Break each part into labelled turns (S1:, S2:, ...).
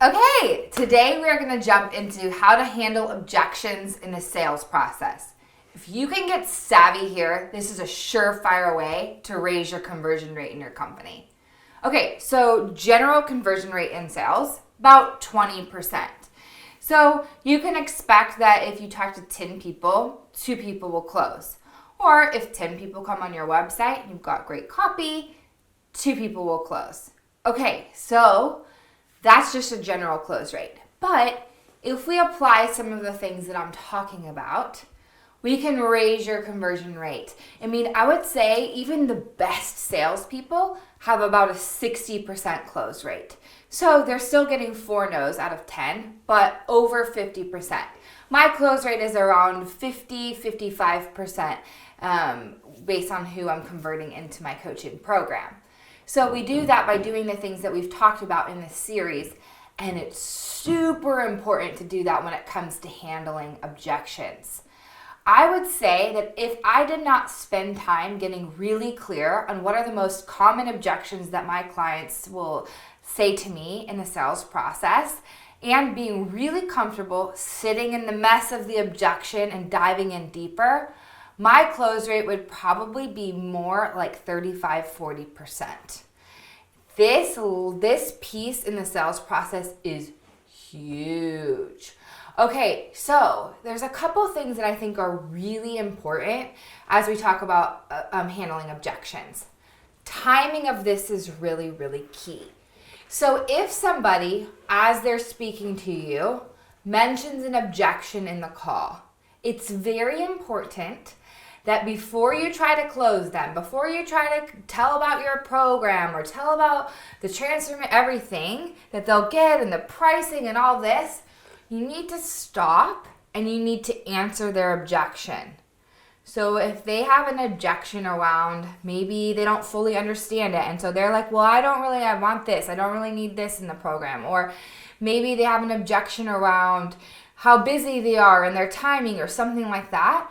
S1: Okay, today we are going to jump into how to handle objections in the sales process. If you can get savvy here, this is a surefire way to raise your conversion rate in your company. Okay, so general conversion rate in sales, about 20%. So you can expect that if you talk to 10 people, 2 people will close. Or if 10 people come on your website and you've got great copy, 2 people will close. Okay, so that's just a general close rate. But if we apply some of the things that I'm talking about, we can raise your conversion rate. I mean, I would say even the best salespeople have about a 60% close rate. So they're still getting 4 no's out of 10, but over 50%. My close rate is around 55% based on who I'm converting into my coaching program. So we do that by doing the things that we've talked about in this series, and it's super important to do that when it comes to handling objections. I would say that if I did not spend time getting really clear on what are the most common objections that my clients will say to me in the sales process, and being really comfortable sitting in the mess of the objection and diving in deeper, my close rate would probably be more like 35-40%. This piece in the sales process is huge. Okay, so there's a couple things that I think are really important as we talk about handling objections. Timing of this is really, really key. So if somebody, as they're speaking to you, mentions an objection in the call, it's very important that before you try to close them, before you try to tell about your program or tell about the transformation, everything that they'll get and the pricing and all this, you need to stop and you need to answer their objection. So if they have an objection around, maybe they don't fully understand it, and so they're like, well, I want this, I don't really need this in the program. Or maybe they have an objection around how busy they are and their timing or something like that.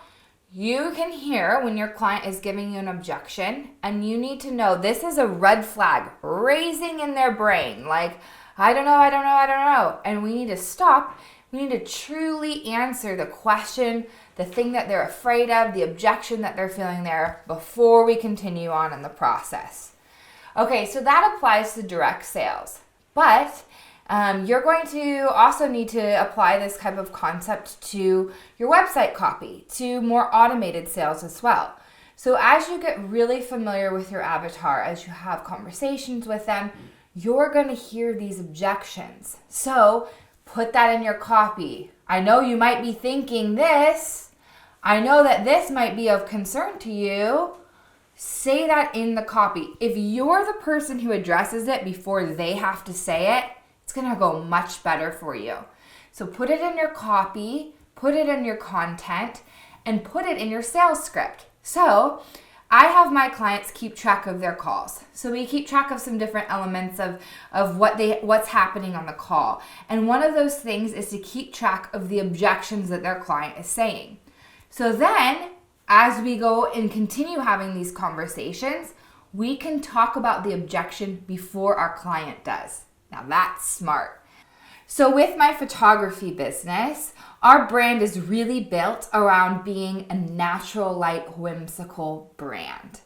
S1: You can hear when your client is giving you an objection, and you need to know this is a red flag raising in their brain. Like, I don't know. And we need to stop. We need to truly answer the question, the thing that they're afraid of, the objection that they're feeling there before we continue on in the process. Okay, so that applies to direct sales. But you're going to also need to apply this type of concept to your website copy, to more automated sales as well. So as you get really familiar with your avatar, as you have conversations with them, you're going to hear these objections. So put that in your copy. I know you might be thinking this. I know that this might be of concern to you. Say that in the copy. If you're the person who addresses it before they have to say it, it's going to go much better for you. So put it in your copy, put it in your content, and put it in your sales script. So I have my clients keep track of their calls. So we keep track of some different elements of what's happening on the call. And one of those things is to keep track of the objections that their client is saying. So then, as we go and continue having these conversations, we can talk about the objection before our client does. Now that's smart. So with my photography business, our brand is really built around being a natural light, whimsical brand.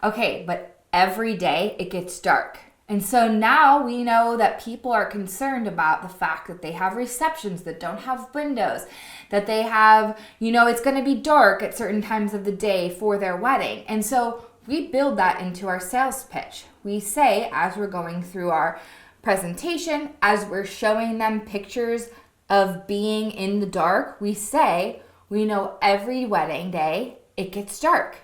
S1: Okay, but every day it gets dark. And so now we know that people are concerned about the fact that they have receptions that don't have windows, that they have, it's going to be dark at certain times of the day for their wedding. And so we build that into our sales pitch. We say, as we're going through our presentation, as we're showing them pictures of being in the dark, we say, we know every wedding day it gets dark.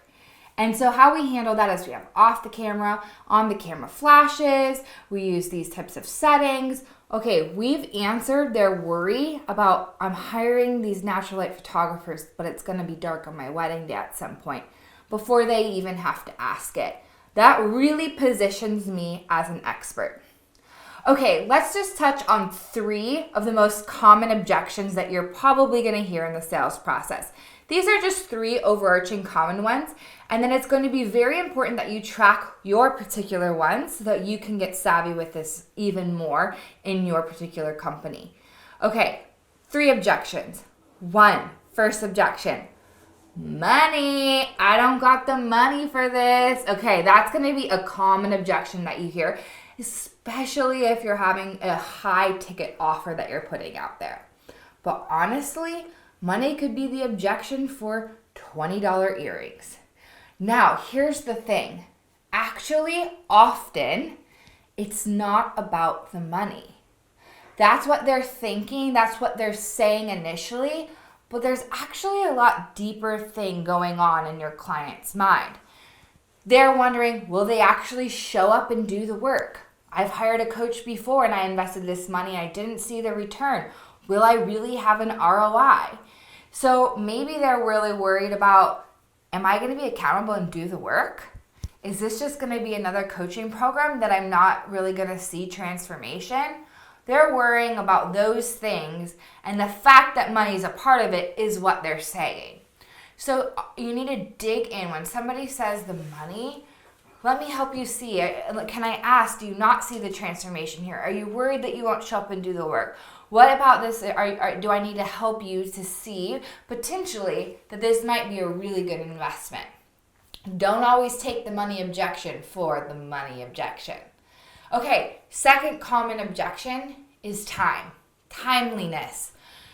S1: And so how we handle that is we have off the camera, on the camera flashes, we use these types of settings. Okay, we've answered their worry about, I'm hiring these natural light photographers, but it's gonna be dark on my wedding day at some point, before they even have to ask it. That really positions me as an expert. Okay, let's just touch on 3 of the most common objections that you're probably going to hear in the sales process. These are just 3 overarching common ones. And then it's going to be very important that you track your particular ones so that you can get savvy with this even more in your particular company. Okay, 3 objections. 1, first objection. Money. I don't got the money for this. Okay, that's going to be a common objection that you hear, especially if you're having a high ticket offer that you're putting out there. But honestly, money could be the objection for $20 earrings. Now, here's the thing. Actually, often, it's not about the money. That's what they're thinking. That's what they're saying initially. But there's actually a lot deeper thing going on in your client's mind. They're wondering, will they actually show up and do the work? I've hired a coach before and I invested this money. I didn't see the return. Will I really have an ROI? So maybe they're really worried about, am I going to be accountable and do the work? Is this just going to be another coaching program that I'm not really going to see transformation? They're worrying about those things, and the fact that money is a part of it is what they're saying. So you need to dig in. When somebody says the money, let me help you see it. Can I ask, do you not see the transformation here? Are you worried that you won't show up and do the work? What about this? Do I need to help you to see potentially that this might be a really good investment? Don't always take the money objection for the money objection. Okay, second common objection is time, timeliness.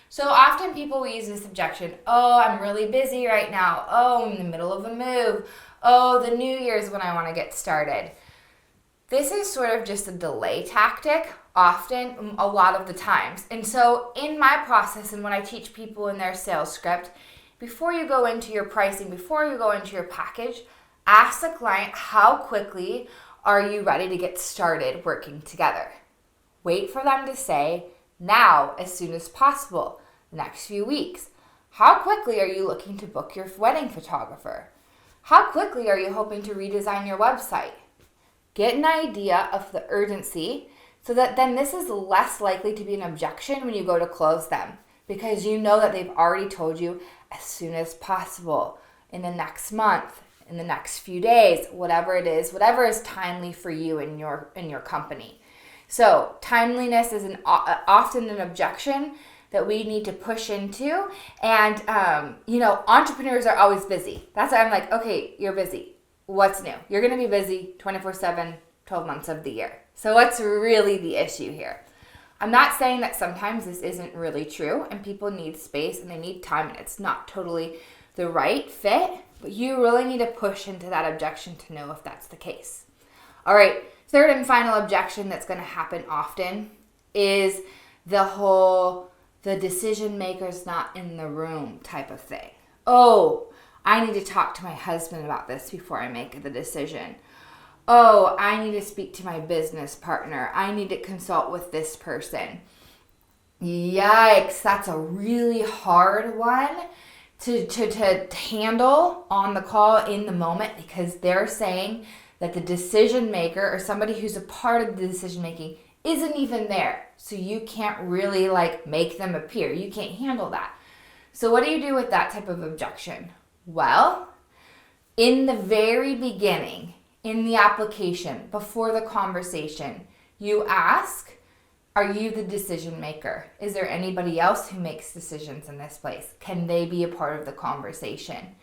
S1: So often people will use this objection. Oh, I'm really busy right now. Oh, I'm in the middle of a move. Oh, the New Year's when I want to get started. This is sort of just a delay tactic, often, a lot of the times. And so in my process and when I teach people in their sales script, before you go into your pricing, before you go into your package, ask the client, how quickly are you ready to get started working together? Wait for them to say, now, as soon as possible, the next few weeks. How quickly are you looking to book your wedding photographer? How quickly are you hoping to redesign your website? Get an idea of the urgency so that then this is less likely to be an objection when you go to close them, because you know that they've already told you as soon as possible, in the next month, in the next few days, whatever it is, whatever is timely for you in your company. So timeliness is often an objection that we need to push into. And, entrepreneurs are always busy. That's why I'm like, okay, you're busy. What's new? You're going to be busy 24/7, 12 months of the year. So what's really the issue here? I'm not saying that sometimes this isn't really true and people need space and they need time and it's not totally the right fit, but you really need to push into that objection to know if that's the case. All right, third and final objection that's going to happen often is the decision maker's not in the room type of thing. Oh, I need to talk to my husband about this before I make the decision. Oh, I need to speak to my business partner. I need to consult with this person. Yikes, that's a really hard one to handle on the call in the moment, because they're saying that the decision maker or somebody who's a part of the decision making isn't even there. So you can't really make them appear. You can't handle that. So what do you do with that type of objection? Well, in the very beginning, in the application, before the conversation, you ask, are you the decision maker? Is there anybody else who makes decisions in this place? Can they be a part of the conversation?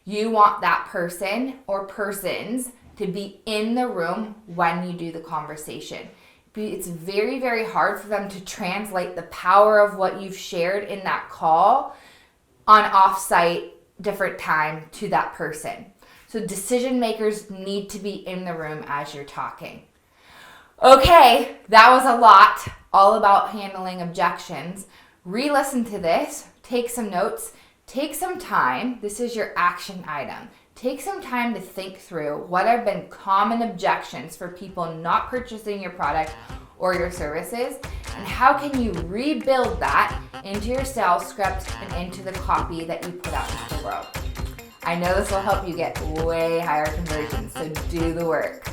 S1: You want that person or persons to be in the room when you do the conversation. It's very, very hard for them to translate the power of what you've shared in that call on offsite, different time to that person. So decision makers need to be in the room as you're talking. Okay, that was a lot, all about handling objections. Re-listen to this, take some notes, take some time. This is your action item. Take some time to think through what have been common objections for people not purchasing your product or your services, and how can you rebuild that into your sales script and into the copy that you put out into the world. I know this will help you get way higher conversions, so do the work.